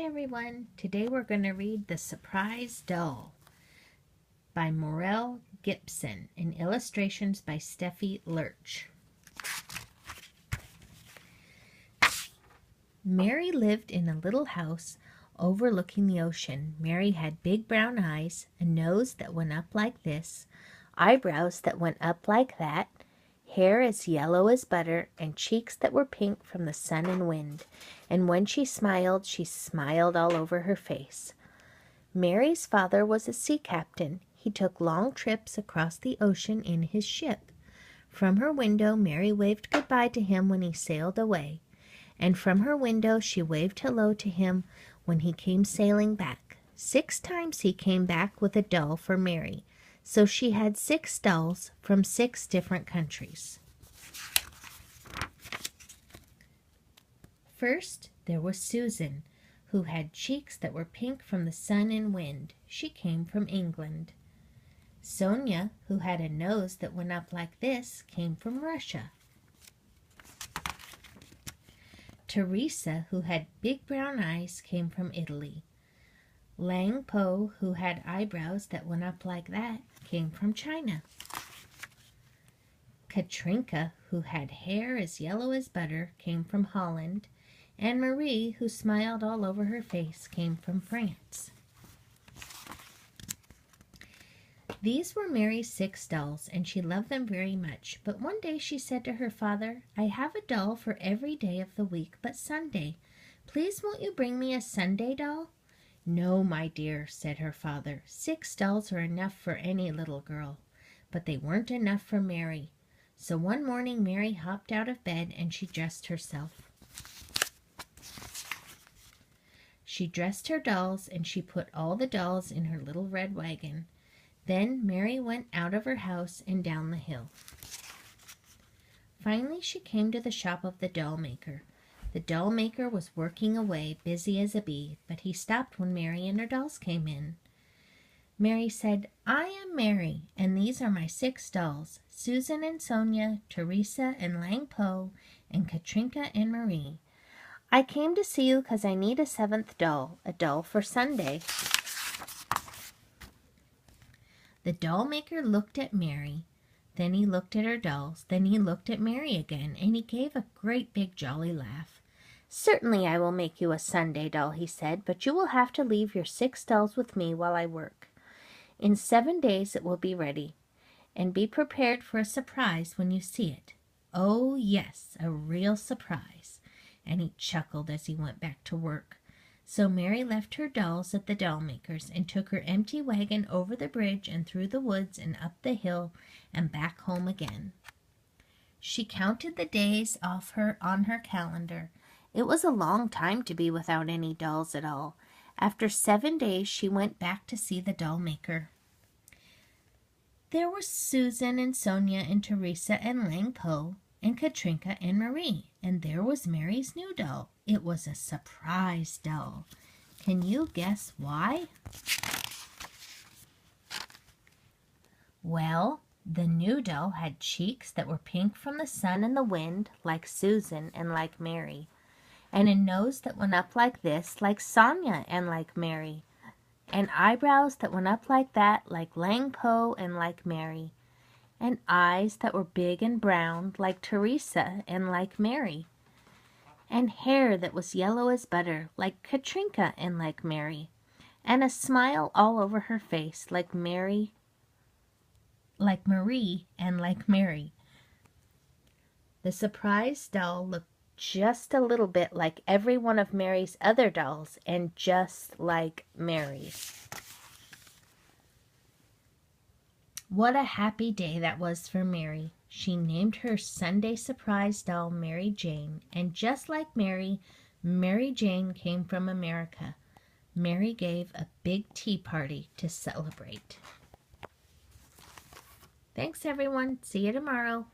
Hi everyone! Today we're going to read The Surprise Doll by Morel Gibson and illustrations by Steffi Lurch. Mary lived in a little house overlooking the ocean. Mary had big brown eyes, a nose that went up like this, eyebrows that went up like that, hair as yellow as butter, and cheeks that were pink from the sun and wind. And when she smiled all over her face. Mary's father was a sea captain. He took long trips across the ocean in his ship. From her window, Mary waved goodbye to him when he sailed away. And from her window, she waved hello to him when he came sailing back. 6 times he came back with a doll for Mary. So she had 6 dolls from 6 different countries. First, there was Susan, who had cheeks that were pink from the sun and wind. She came from England. Sonia, who had a nose that went up like this, came from Russia. Teresa, who had big brown eyes, came from Italy. Lang Po, who had eyebrows that went up like that, came from China. Katrinka, who had hair as yellow as butter, came from Holland. And Marie, who smiled all over her face, came from France. These were Mary's 6 dolls, and she loved them very much. But one day she said to her father, "I have a doll for every day of the week but Sunday. Please won't you bring me a Sunday doll?" "No, my dear," said her father. 6 dolls are enough for any little girl." But they weren't enough for Mary. So one morning Mary hopped out of bed and she dressed herself. She dressed her dolls and she put all the dolls in her little red wagon. Then Mary went out of her house and down the hill. Finally she came to the shop of the doll maker. The doll maker was working away, busy as a bee, but he stopped when Mary and her dolls came in. Mary said, "I am Mary, and these are my 6 dolls, Susan and Sonia, Teresa and Lang Po, and Katrinka and Marie. I came to see you because I need a 7th doll, a doll for Sunday." The doll maker looked at Mary, then he looked at her dolls, then he looked at Mary again, and he gave a great big jolly laugh. "Certainly I will make you a Sunday doll," he said, "but you will have to leave your 6 dolls with me while I work. In 7 days it will be ready, and be prepared for a surprise when you see it. Oh yes, a real surprise." And he chuckled as he went back to work. So Mary left her dolls at the doll maker's and took her empty wagon over the bridge and through the woods and up the hill and back home again. She counted the days on her calendar. It was a long time to be without any dolls at all. After 7 days she went back to see the doll maker. There were Susan and Sonia and Teresa and Lang Po and Katrinka and Marie, and there was Mary's new doll. It was a surprise doll. Can you guess why? Well, the new doll had cheeks that were pink from the sun and the wind, like Susan and like Mary, and a nose that went up like this, like Sonia and like Mary, and eyebrows that went up like that, like Lang Po and like Mary, and eyes that were big and brown, like Teresa and like Mary, and hair that was yellow as butter, like Katrinka and like Mary, and a smile all over her face, like Marie and like Mary. The surprise doll looked just a little bit like every one of Mary's other dolls, and just like Mary. What a happy day that was for Mary. She named her Sunday surprise doll Mary Jane, and just like Mary, Mary Jane came from America. Mary gave a big tea party to celebrate. Thanks everyone. See you tomorrow.